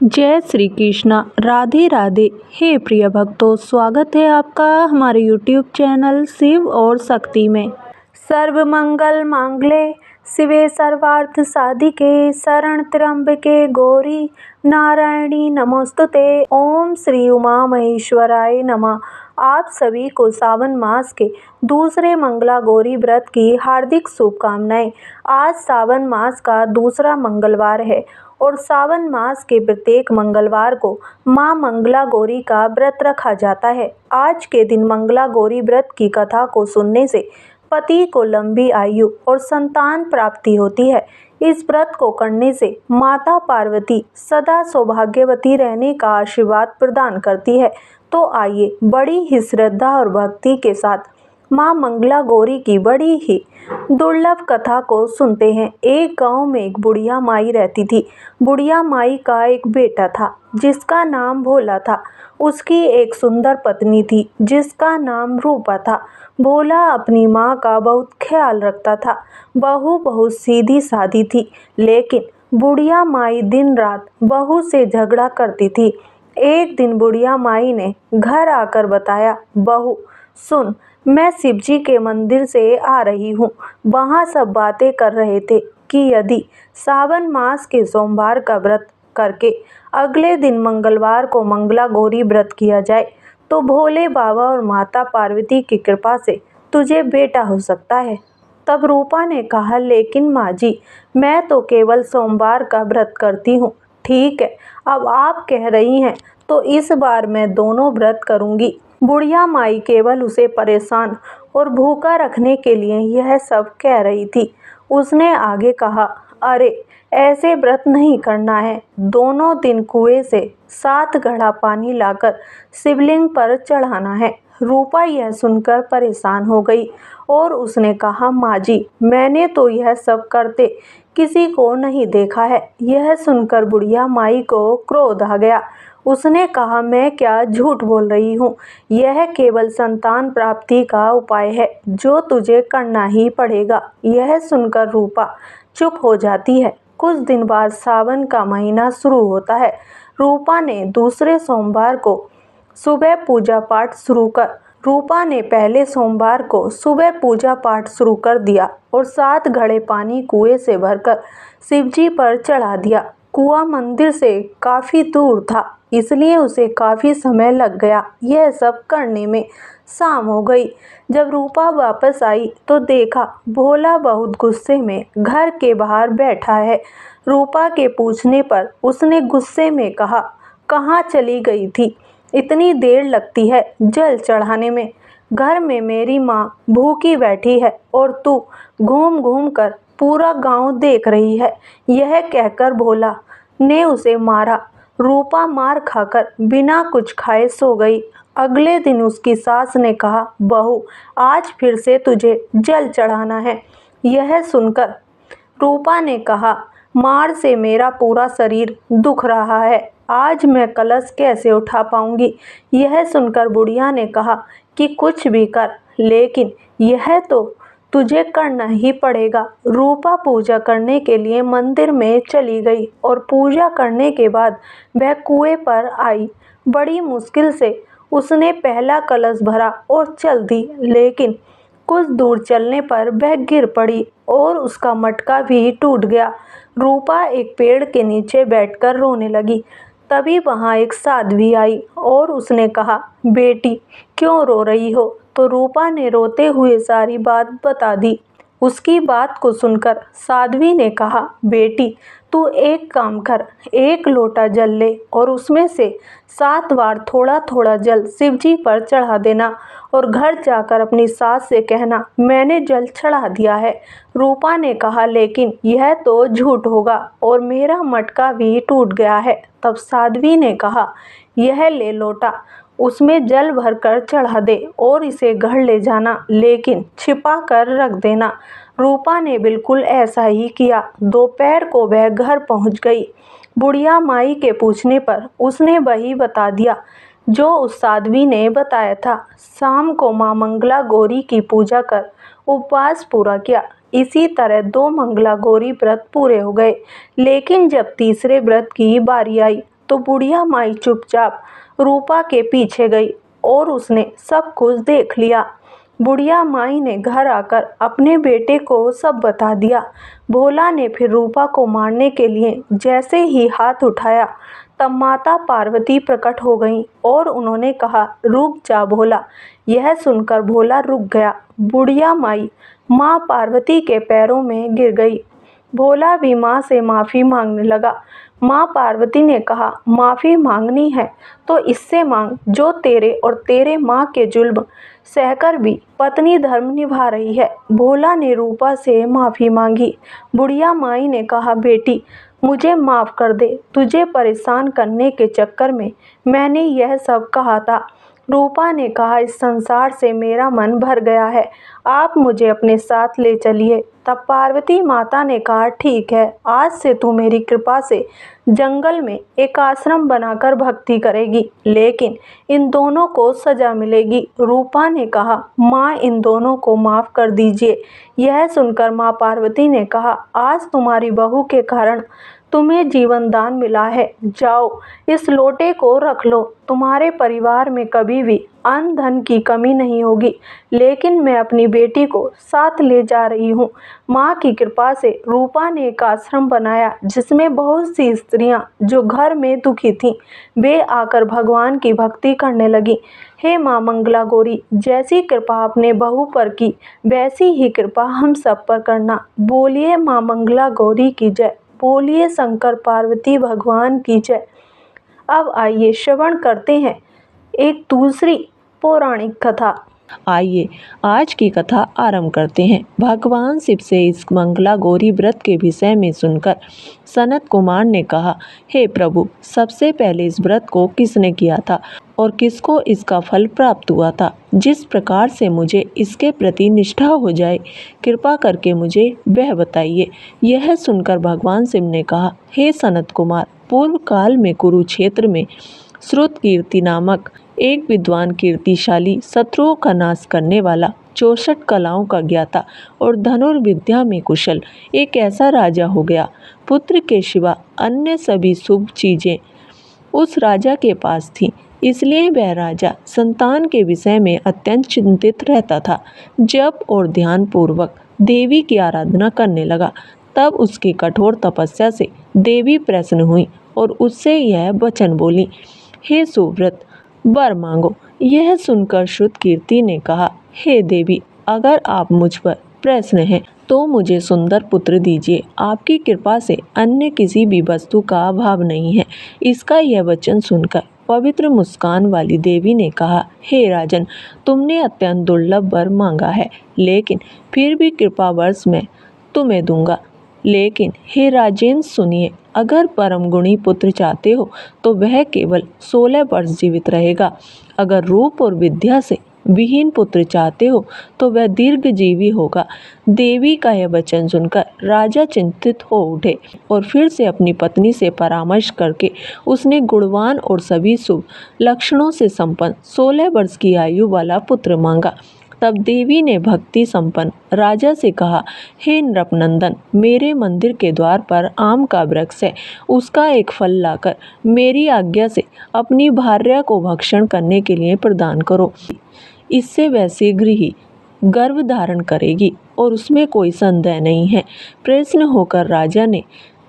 जय श्री कृष्णा। राधे राधे। हे प्रिय भक्तों, स्वागत है आपका हमारे YouTube चैनल शिव और शक्ति में। सर्व मंगल मांगल्ये शिवे सर्वार्थ साधिके शरण त्र्यंबके गौरी नारायणी नमोस्तुते। ओम श्री उमा महेश्वराय नमः। आप सभी को सावन मास के दूसरे मंगला गौरी व्रत की हार्दिक शुभकामनाएं। आज सावन मास का दूसरा मंगलवार है और सावन मास के प्रत्येक मंगलवार को मां मंगला गौरी का व्रत रखा जाता है। आज के दिन मंगला गौरी व्रत की कथा को सुनने से पति को लंबी आयु और संतान प्राप्ति होती है। इस व्रत को करने से माता पार्वती सदा सौभाग्यवती रहने का आशीर्वाद प्रदान करती है। तो आइए बड़ी ही श्रद्धा और भक्ति के साथ मां मंगला गौरी की बड़ी ही दुर्लभ कथा को सुनते हैं। एक गांव में एक बुढ़िया माई रहती थी। बुढ़िया माई का एक बेटा था जिसका नाम भोला था। उसकी एक सुंदर पत्नी थी जिसका नाम रूपा था। भोला अपनी माँ का बहुत ख्याल रखता था। बहू बहुत सीधी सादी थी, लेकिन बुढ़िया माई दिन रात बहू से झगड़ा करती थी। एक दिन बुढ़िया माई ने घर आकर बताया, बहू सुन, मैं शिवजी के मंदिर से आ रही हूँ। वहाँ सब बातें कर रहे थे कि यदि सावन मास के सोमवार का व्रत करके अगले दिन मंगलवार को मंगला गौरी व्रत किया जाए तो भोले बाबा और माता पार्वती की कृपा से तुझे बेटा हो सकता है। तब रूपा ने कहा, लेकिन माँ जी, मैं तो केवल सोमवार का व्रत करती हूँ। ठीक है, अब आप कह रही हैं तो इस बार मैं दोनों व्रत करूँगी। बुढ़िया माई केवल उसे परेशान और भूखा रखने के लिए यह सब कह रही थी। उसने आगे कहा, अरे ऐसे व्रत नहीं करना है। दोनों दिन कुएं से 7 घड़ा पानी लाकर शिवलिंग पर चढ़ाना है। रूपा यह सुनकर परेशान हो गई और उसने कहा, माँ जी, मैंने तो यह सब करते किसी को नहीं देखा है। यह सुनकर बुढ़िया माई को क्रोध आ गया। उसने कहा, मैं क्या झूठ बोल रही हूँ। यह केवल संतान प्राप्ति का उपाय है जो तुझे करना ही पड़ेगा। यह सुनकर रूपा चुप हो जाती है। कुछ दिन बाद सावन का महीना शुरू होता है। रूपा ने दूसरे सोमवार को सुबह पूजा पाठ शुरू कर रूपा ने पहले सोमवार को सुबह पूजा पाठ शुरू कर दिया और 7 घड़े पानी कुएं से भरकर शिवजी पर चढ़ा दिया। कुआं मंदिर से काफी दूर था, इसलिए उसे काफी समय लग गया। यह सब करने में शाम हो गई। जब रूपा वापस आई तो देखा भोला बहुत गुस्से में घर के बाहर बैठा है। रूपा के पूछने पर उसने गुस्से में कहा, कहाँ चली गई थी? इतनी देर लगती है जल चढ़ाने में। घर में मेरी माँ भूखी बैठी है और तू घूम घूम कर पूरा गांव देख रही है। यह कहकर भोला ने उसे मारा। रूपा मार खाकर बिना कुछ खाए सो गई। अगले दिन उसकी सास ने कहा, बहू, आज फिर से तुझे जल चढ़ाना है। यह सुनकर रूपा ने कहा, मार से मेरा पूरा शरीर दुख रहा है। आज मैं कलश कैसे उठा पाऊंगी? यह सुनकर बुढ़िया ने कहा कि कुछ भी कर, लेकिन यह तो तुझे करना ही पड़ेगा। रूपा पूजा करने के लिए मंदिर में चली गई और पूजा करने के बाद वह कुएं पर आई। बड़ी मुश्किल से उसने पहला कलश भरा और चल दी, लेकिन कुछ दूर चलने पर वह गिर पड़ी और उसका मटका भी टूट गया। रूपा एक पेड़ के नीचे बैठकर रोने लगी। तभी वहाँ एक साध्वी आई और उसने कहा, बेटी, क्यों रो रही हो? तो रूपा ने रोते हुए सारी बात बता दी। उसकी बात को सुनकर साध्वी ने कहा, बेटी, तू एक काम कर, 1 लोटा जल ले और उसमें से 7 बार थोड़ा थोड़ा जल शिवजी पर चढ़ा देना और घर जाकर अपनी सास से कहना, मैंने जल चढ़ा दिया है। रूपा ने कहा, लेकिन यह तो झूठ होगा और मेरा मटका भी टूट गया है। तब साध्वी ने कहा, यह ले लोटा, उसमें जल भरकर चढ़ा दे और इसे घर ले जाना, लेकिन छिपा कर रख देना। रूपा ने बिल्कुल ऐसा ही किया। दोपहर को वह घर पहुंच गई। बुढ़िया माई के पूछने पर उसने वही बता दिया जो उस साध्वी ने बताया था। शाम को मां मंगला गौरी की पूजा कर उपवास पूरा किया। इसी तरह 2 मंगला गौरी व्रत पूरे हो गए। लेकिन जब तीसरे व्रत की बारी आई तो बुढ़िया माई चुपचाप रूपा के पीछे गई और उसने सब कुछ देख लिया। बुढ़िया माई ने घर आकर अपने बेटे को सब बता दिया। भोला ने फिर रूपा को मारने के लिए जैसे ही हाथ उठाया तब माता पार्वती प्रकट हो गईं और उन्होंने कहा, रुक जा भोला। यह सुनकर भोला रुक गया। बुढ़िया माई माँ पार्वती के पैरों में गिर गई। भोला भी माँ से माफ़ी मांगने लगा। माँ पार्वती ने कहा, माफ़ी मांगनी है तो इससे मांग जो तेरे और तेरे माँ के जुल्म सहकर भी पत्नी धर्म निभा रही है। भोला ने रूपा से माफ़ी मांगी। बुढ़िया माई ने कहा, बेटी मुझे माफ़ कर दे, तुझे परेशान करने के चक्कर में मैंने यह सब कहा था। रूपा ने कहा, इस संसार से मेरा मन भर गया है, आप मुझे अपने साथ ले चलिए। तब पार्वती माता ने कहा, ठीक है, आज से तू मेरी कृपा से जंगल में एक आश्रम बनाकर भक्ति करेगी, लेकिन इन दोनों को सजा मिलेगी। रूपा ने कहा, माँ इन दोनों को माफ़ कर दीजिए। यह सुनकर माँ पार्वती ने कहा, आज तुम्हारी बहू के कारण तुम्हें जीवन दान मिला है, जाओ इस लोटे को रख लो। तुम्हारे परिवार में कभी भी अन्न धन की कमी नहीं होगी, लेकिन मैं अपनी बेटी को साथ ले जा रही हूँ। माँ की कृपा से रूपा ने एक आश्रम बनाया जिसमें बहुत सी स्त्रियाँ जो घर में दुखी थीं, वे आकर भगवान की भक्ति करने लगी। हे माँ मंगला गौरी, जैसी कृपा अपने बहू पर की वैसी ही कृपा हम सब पर करना। बोलिए माँ मंगला गौरी की जय। बोलिए शंकर पार्वती भगवान की जय। अब आइए श्रवण करते हैं एक दूसरी पौराणिक कथा। आइए आज की कथा आरंभ करते हैं। भगवान शिव से इस मंगला गौरी व्रत के विषय में सुनकर सनत कुमार ने कहा, हे प्रभु, सबसे पहले इस व्रत को किसने किया था और किसको इसका फल प्राप्त हुआ था? जिस प्रकार से मुझे इसके प्रति निष्ठा हो जाए, कृपा करके मुझे वह बताइए। यह सुनकर भगवान शिव ने कहा, हे सनत कुमार, पूर्व काल में कुरुक्षेत्र में श्रुत कीर्ति नामक एक विद्वान कीर्तिशाली शत्रुओं का नाश करने वाला 64 कलाओं का ज्ञाता और धनुर्विद्या में कुशल एक ऐसा राजा हो गया। पुत्र के सिवा अन्य सभी शुभ चीजें उस राजा के पास थीं, इसलिए वह राजा संतान के विषय में अत्यंत चिंतित रहता था। जप और ध्यान पूर्वक देवी की आराधना करने लगा, तब उसकी कठोर तपस्या से देवी प्रसन्न हुई और उससे यह वचन बोली, हे सुव्रत, वर मांगो। यह सुनकर श्रुत कीर्ति ने कहा, हे देवी, अगर आप मुझ पर प्रसन्न हैं तो मुझे सुंदर पुत्र दीजिए। आपकी कृपा से अन्य किसी भी वस्तु का अभाव नहीं है। इसका यह वचन सुनकर पवित्र मुस्कान वाली देवी ने कहा, हे राजन, तुमने अत्यंत दुर्लभ वर मांगा है, लेकिन फिर भी कृपावश मैं तुम्हें दूंगा। लेकिन हे राजेंद्र सुनिए, अगर परम गुणी पुत्र चाहते हो तो वह केवल 16 वर्ष जीवित रहेगा। अगर रूप और विद्या से विहीन पुत्र चाहते हो तो वह दीर्घजीवी होगा। देवी का यह वचन सुनकर राजा चिंतित हो उठे और फिर से अपनी पत्नी से परामर्श करके उसने गुणवान और सभी शुभ लक्षणों से संपन्न 16 वर्ष की आयु वाला पुत्र मांगा। तब देवी ने भक्ति संपन्न राजा से कहा, हे नृपनंदन, मेरे मंदिर के द्वार पर आम का वृक्ष है, उसका एक फल लाकर मेरी आज्ञा से अपनी भार्या को भक्षण करने के लिए प्रदान करो। इससे वह शीघ्र ही गर्भ धारण करेगी और उसमें कोई संदेह नहीं है। प्रसन्न होकर राजा ने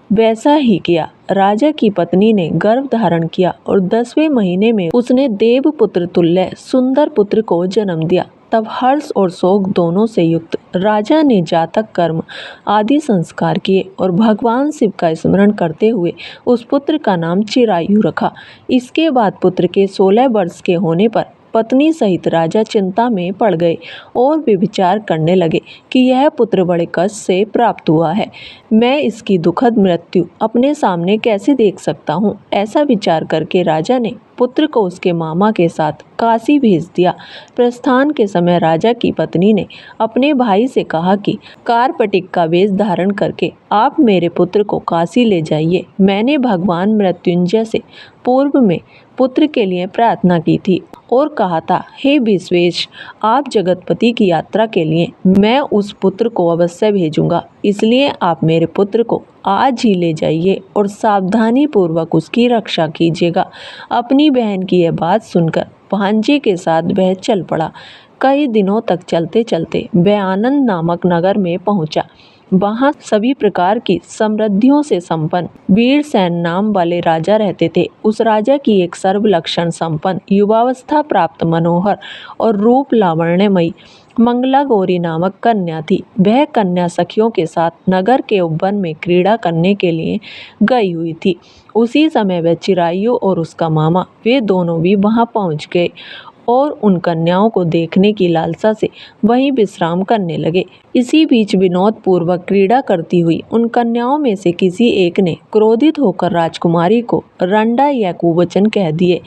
वैसा ही किया। राजा की पत्नी ने गर्भ धारण किया और 10वें महीने में उसने देव पुत्र तुल्य सुंदर पुत्र को जन्म दिया। तब हर्ष और शोक दोनों से युक्त राजा ने जातक कर्म आदि संस्कार किए और भगवान शिव का स्मरण करते हुए उस पुत्र का नाम चिरायु रखा। इसके बाद पुत्र के 16 वर्ष के होने पर पत्नी सहित राजा चिंता में पड़ गए और वे विचार करने लगे कि यह पुत्र बड़े कष्ट से प्राप्त हुआ है, मैं इसकी दुखद मृत्यु अपने सामने कैसे देख सकता हूँ। ऐसा विचार करके राजा ने पुत्र को उसके मामा के साथ काशी भेज दिया। प्रस्थान के समय राजा की पत्नी ने अपने भाई से कहा कि कार्पटिक का वेश धारण करके आप मेरे पुत्र को काशी ले जाइए। मैंने भगवान मृत्युंजय से पूर्व में पुत्र के लिए प्रार्थना की थी और कहा था, हे विश्वेश, आप जगतपति की यात्रा के लिए मैं उस पुत्र को अवश्य भेजूंगा, इसलिए आप मेरे पुत्र को आज ही ले जाइए और सावधानी पूर्वक उसकी रक्षा कीजिएगा। अपनी बहन की यह बात सुनकर भांजे के साथ वह चल पड़ा। कई दिनों तक चलते चलते वह आनंद नामक नगर में पहुंचा। वहां सभी प्रकार की समृद्धियों से संपन्न वीरसेन नाम वाले राजा रहते थे। उस राजा की एक सर्वलक्षण संपन्न युवावस्था प्राप्त मनोहर और रूप लावण्यमयी मंगला गौरी नामक कन्या थी। वह कन्या सखियों के साथ नगर के उपवन में क्रीड़ा करने के लिए गई हुई थी। उसी समय वह चिरायु और उसका मामा वे दोनों भी वहां पहुंच गए और उन कन्याओं को देखने की लालसा से वहीं विश्राम करने लगे। इसी बीच विनोद पूर्वक क्रीड़ा करती हुई उन कन्याओं में से किसी एक ने क्रोधित होकर राजकुमारी को रंडा या कुवचन कह दिए।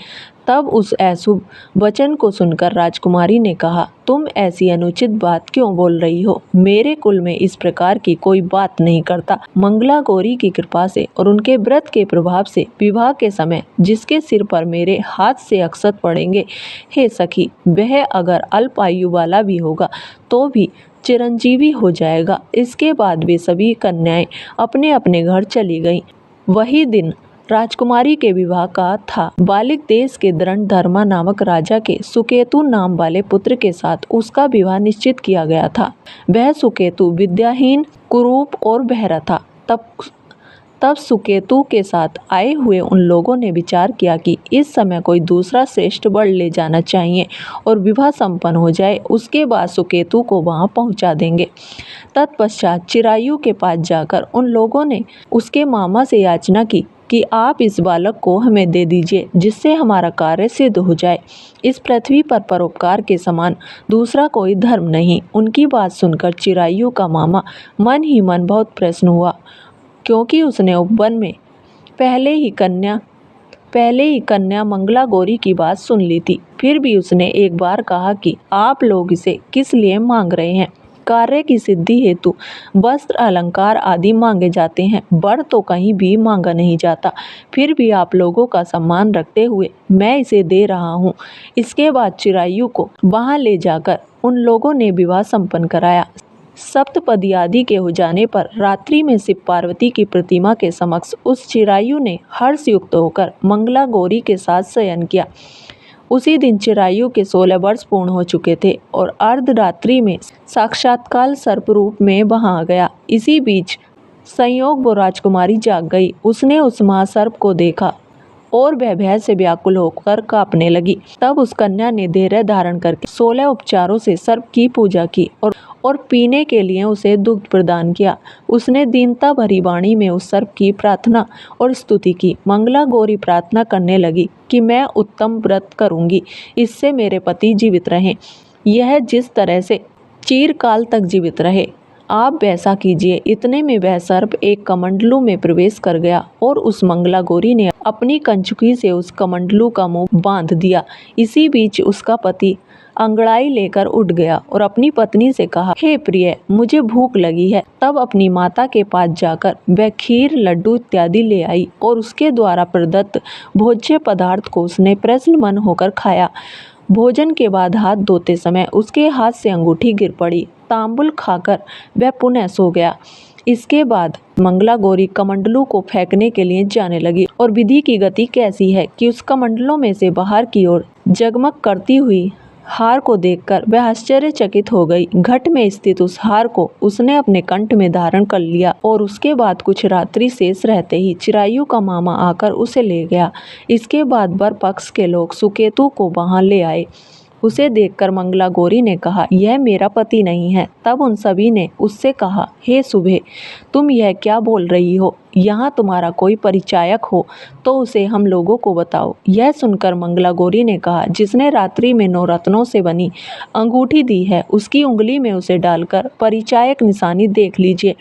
तब उस अशुभ वचन को सुनकर राजकुमारी ने कहा, तुम ऐसी अनुचित बात क्यों बोल रही हो? मेरे कुल में इस प्रकार की कोई बात नहीं करता। मंगला गौरी की कृपा से और उनके व्रत के प्रभाव से विवाह के समय जिसके सिर पर मेरे हाथ से अक्षत पड़ेंगे, हे सखी, वह अगर अल्प आयु वाला भी होगा तो भी चिरंजीवी हो जाएगा। इसके बाद वे सभी कन्याएं अपने अपने घर चली गईं। वही दिन राजकुमारी के विवाह का था। बालिक देश के दृढ़धर्मा नामक राजा के सुकेतु नाम वाले पुत्र के साथ उसका विवाह निश्चित किया गया था। वह सुकेतु विद्याहीन, कुरूप और बहरा था। तब सुकेतु के साथ आए हुए उन लोगों ने विचार किया कि इस समय कोई दूसरा श्रेष्ठ वर ले जाना चाहिए और विवाह संपन्न हो जाए, उसके बाद सुकेतु को वहां पहुंचा देंगे। तत्पश्चात चिरायु के पास जाकर उन लोगों ने उसके मामा से याचना की कि आप इस बालक को हमें दे दीजिए, जिससे हमारा कार्य सिद्ध हो जाए। इस पृथ्वी पर परोपकार के समान दूसरा कोई धर्म नहीं। उनकी बात सुनकर चिरायु का मामा मन ही मन बहुत प्रसन्न हुआ, क्योंकि उसने उपवन में पहले ही कन्या मंगला गौरी की बात सुन ली थी। फिर भी उसने एक बार कहा कि आप लोग इसे किस लिए मांग रहे हैं? कार्य की सिद्धि हेतु वस्त्र, अलंकार आदि मांगे जाते हैं, वर तो कहीं भी मांगा नहीं जाता। फिर भी आप लोगों का सम्मान रखते हुए मैं इसे दे रहा हूँ। इसके बाद चिरायु को वहां ले जाकर उन लोगों ने विवाह संपन्न कराया। सप्तपदी आदि के हो जाने पर रात्रि में शिव पार्वती की प्रतिमा के समक्ष उस चिरायु ने हर्ष युक्त होकर मंगला गौरी के साथ शयन किया। उसी दिन चिरायु के 16 वर्ष पूर्ण हो चुके थे और अर्धरात्रि में साक्षात्कार सर्प रूप में वहां आ गया। इसी बीच संयोग वो राजकुमारी जाग गई। उसने उस महासर्प को देखा और वह भय से व्याकुल होकर कांपने लगी। तब उस कन्या ने धैर्य धारण करके 16 उपचारों से सर्प की पूजा की और पीने के लिए उसे दुग्ध प्रदान किया। उसने दीनता भरी वाणी में उस सर्प की प्रार्थना और स्तुति की। मंगला गौरी प्रार्थना करने लगी कि मैं उत्तम व्रत करूंगी, इससे मेरे पति जीवित रहें। यह जिस तरह से चिरकाल तक जीवित रहे, आप वैसा कीजिए। इतने में वह सर्प एक कमंडलू में प्रवेश कर गया और उस मंगला गौरी ने अपनी कंचुकी से उस कमंडलू का मुंह बांध दिया। इसी बीच उसका पति अंगड़ाई लेकर उठ गया और अपनी पत्नी से कहा, हे प्रिय, मुझे भूख लगी है। तब अपनी माता के पास जाकर वह खीर, लड्डू इत्यादि ले आई और उसके द्वारा प्रदत्त भोज्य पदार्थ को उसने प्रसन्न मन होकर खाया। भोजन के बाद हाथ धोते समय उसके हाथ से अंगूठी गिर पड़ी। तांबुल खाकर वह पुनः सो गया। इसके बाद मंगला गौरी कमंडलू को फेंकने के लिए जाने लगी और विधि की गति कैसी है कि उस कमंडलों में से बाहर की ओर जगमग करती हुई हार को देखकर वह आश्चर्यचकित हो गई। घट में स्थित उस हार को उसने अपने कंठ में धारण कर लिया और उसके बाद कुछ रात्रि शेष रहते ही चिरायु का मामा आकर उसे ले गया। इसके बाद वर पक्ष के लोग सुकेतु को वहां ले आए। उसे देखकर मंगला गौरी ने कहा, यह मेरा पति नहीं है। तब उन सभी ने उससे कहा, हे सुबे, तुम यह क्या बोल रही हो? यहाँ तुम्हारा कोई परिचायक हो तो उसे हम लोगों को बताओ। यह सुनकर मंगला गौरी ने कहा, जिसने रात्रि में 9 रत्नों से बनी अंगूठी दी है, उसकी उंगली में उसे डालकर परिचायक निशानी देख लीजिए।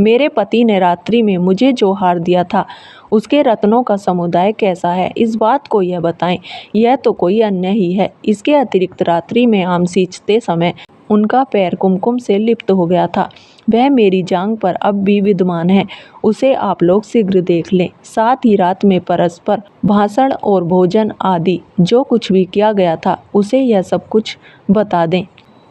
मेरे पति ने रात्रि में मुझे जो हार दिया था, उसके रत्नों का समुदाय कैसा है, इस बात को यह बताएं। यह तो कोई अन्य ही है। इसके अतिरिक्त रात्रि में आम सींचते समय उनका पैर कुमकुम से लिप्त हो गया था। वह मेरी जांघ पर अब भी विद्यमान है। उसे आप लोग शीघ्र देख लें। साथ ही रात में परस्पर भाषण और भोजन आदि जो कुछ भी किया गया था, उसे यह सब कुछ बता दें।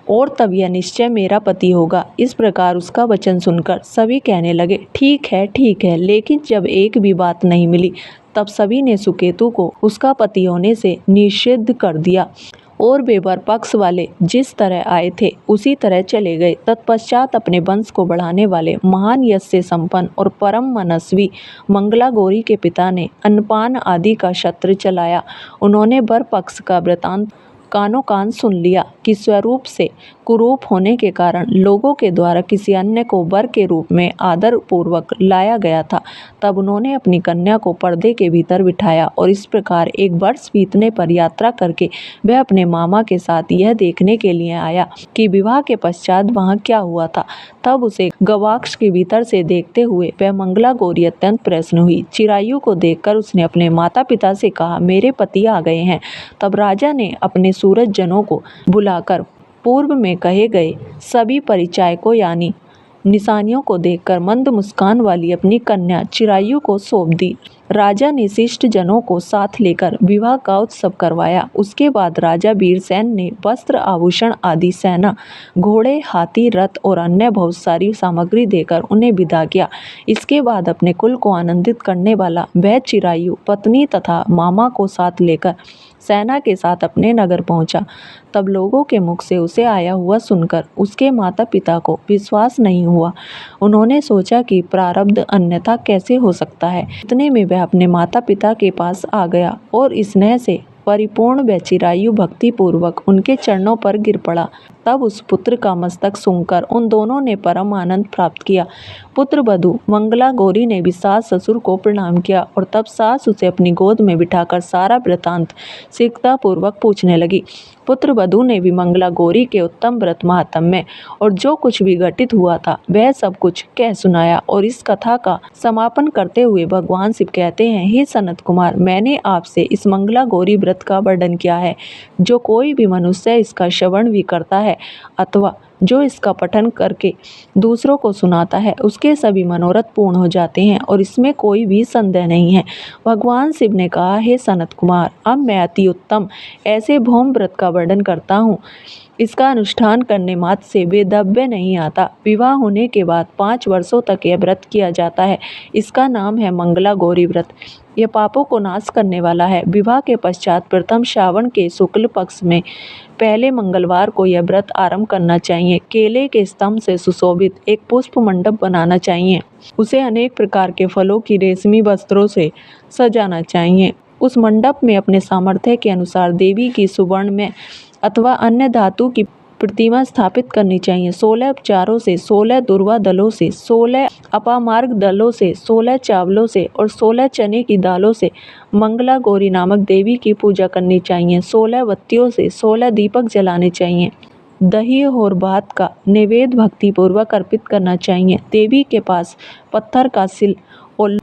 और तब यह निश्चय मेरा पति होगा। इस प्रकार उसका वचन सुनकर सभी कहने लगे, ठीक है, लेकिन जब एक भी बात नहीं मिली तब सभी ने सुकेतु को उसका पति होने से निषिद्ध कर दिया और वे वर पक्ष वाले जिस तरह आए थे उसी तरह चले गए। तत्पश्चात अपने वंश को बढ़ाने वाले महान यश से संपन्न और परम मनस्वी मंगला गौरी के पिता ने अन्नपान आदि का छत्र चलाया। उन्होंने वर पक्ष का वृतांत कानों कान सुन लिया कि स्वरूप से कुरूप होने के कारण लोगों के द्वारा किसी अन्य को वर के रूप में आदर पूर्वक लाया गया था। तब उन्होंने अपनी कन्या को पर्दे के भीतर बिठाया और इस प्रकार एक वर्ष बीतने पर यात्रा करके वह अपने मामा के साथ यह देखने के लिए आया कि विवाह के पश्चात वहाँ क्या हुआ था। तब उसे गवाक्ष के भीतर से देखते हुए वह मंगला गौरी अत्यंत प्रसन्न हुई। चिरायु को देखकर उसने अपने माता पिता से कहा, मेरे पति आ गए हैं। तब राजा ने अपने सूरज जनों को बुलाकर पूर्व में कहे गए सभी परिचायकों यानी निशानियों को देखकर मंद मुस्कान वाली अपनी कन्या चिरायु को सौंप दी। राजा ने शिष्ट जनों को साथ लेकर विवाह का उत्सव करवाया। उसके बाद राजा वीरसेन ने वस्त्र आभूषण आदि सेना घोड़े हाथी रथ और अन्य बहुत सारी सामग्री देकर उन्हें विदा किया। इसके बाद अपने कुल को आनंदित करने वाला वह चिरायु पत्नी तथा मामा को साथ लेकर सेना के साथ अपने नगर पहुंचा। तब लोगों के मुख से उसे आया हुआ सुनकर उसके माता पिता को विश्वास नहीं हुआ। उन्होंने सोचा कि प्रारब्ध अन्यथा कैसे हो सकता है। इतने में वह अपने माता पिता के पास आ गया और स्नेह से परिपूर्ण वह चिरायु भक्ति पूर्वक उनके चरणों पर गिर पड़ा। तब उस पुत्र का मस्तक सूंघकर उन दोनों ने परम आनंद प्राप्त किया। पुत्र वधू मंगला गौरी ने भी सास ससुर को प्रणाम किया और तब सास उसे अपनी गोद में बिठाकर सारा वृतांत शीघ्रता पूर्वक पूछने लगी। पुत्र वधू ने भी मंगला गौरी के उत्तम व्रत महात्म्य और जो कुछ भी घटित हुआ था वह सब कुछ कह सुनाया। और इस कथा का समापन करते हुए भगवान शिव कहते हैं, हे सनत कुमार, मैंने आपसे इस मंगला गौरी व्रत का वर्णन किया है। जो कोई भी मनुष्य इसका श्रवण भी करता है अथवा जो इसका पठन करके दूसरों को सुनाता है उसके सभी मनोरथ पूर्ण हो जाते हैं और इसमें कोई भी संदेह नहीं है। भगवान शिव ने कहा, हे सनत कुमार, अब मैं अति उत्तम ऐसे भौम व्रत का वर्णन करता हूँ। इसका अनुष्ठान करने मात्र से वेदव्य नहीं आता। विवाह होने के बाद 5 वर्षों तक यह व्रत किया जाता है। इसका नाम है मंगला गौरी व्रत। यह पापों को नाश करने वाला है। विवाह के पश्चात प्रथम श्रावण के शुक्ल पक्ष में पहले मंगलवार को यह व्रत आरंभ करना चाहिए। केले के स्तंभ से सुशोभित एक पुष्प मंडप बनाना चाहिए। उसे अनेक प्रकार के फलों की रेशमी वस्त्रों से सजाना चाहिए। उस मंडप में अपने सामर्थ्य के अनुसार देवी की सुवर्ण में अथवा अन्य धातु की प्रतिमा स्थापित करनी चाहिए। 16 उपचारों से, 16 दुर्वा दलों से, 16 अपामार्ग दलों से, 16 चावलों से और 16 चने की दालों से मंगला गौरी नामक देवी की पूजा करनी चाहिए। 16 बत्तियों से 16 दीपक जलाने चाहिए। दही और भात का नैवेद्य भक्ति पूर्वक अर्पित करना चाहिए। देवी के पास पत्थर का सिल और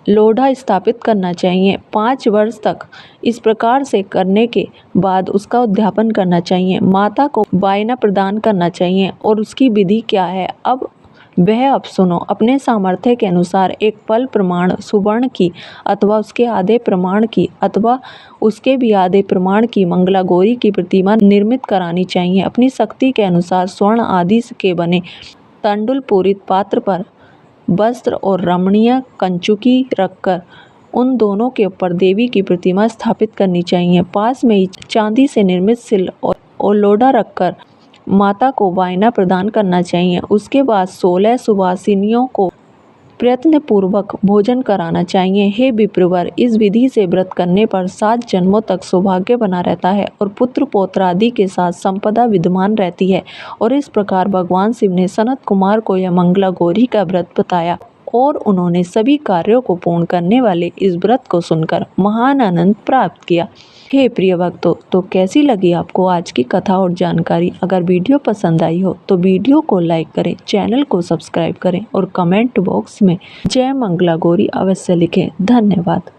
लोढ़ा स्थापित करना चाहिए। 5 वर्ष तक इस प्रकार से करने के बाद उसका उद्यापन करना चाहिए। माता को वायना प्रदान करना चाहिए। और उसकी विधि क्या है अब सुनो। अपने सामर्थ्य के अनुसार एक फल प्रमाण सुवर्ण की अथवा उसके आधे प्रमाण की अथवा उसके भी आधे प्रमाण की मंगला गौरी की प्रतिमा निर्मित करानी चाहिए। अपनी शक्ति के अनुसार स्वर्ण आदि के बने तंडुल पूरित पात्र पर वस्त्र और रमणीय कंचुकी रखकर उन दोनों के ऊपर देवी की प्रतिमा स्थापित करनी चाहिए। पास में ही चांदी से निर्मित सिल और लोढ़ा रखकर माता को वायना प्रदान करना चाहिए। उसके बाद 16 सुवासिनियों को प्रयत्न पूर्वक भोजन कराना चाहिए। हे विप्रवर, इस विधि से व्रत करने पर 7 जन्मों तक सौभाग्य बना रहता है और पुत्र पौत्र आदि के साथ संपदा विद्यमान रहती है। और इस प्रकार भगवान शिव ने सनत कुमार को यह मंगला गौरी का व्रत बताया और उन्होंने सभी कार्यों को पूर्ण करने वाले इस व्रत को सुनकर महान आनंद प्राप्त किया। हे प्रिय भक्तों, तो कैसी लगी आपको आज की कथा और जानकारी? अगर वीडियो पसंद आई हो तो वीडियो को लाइक करें, चैनल को सब्सक्राइब करें और कमेंट बॉक्स में जय मंगला गौरी अवश्य लिखें। धन्यवाद।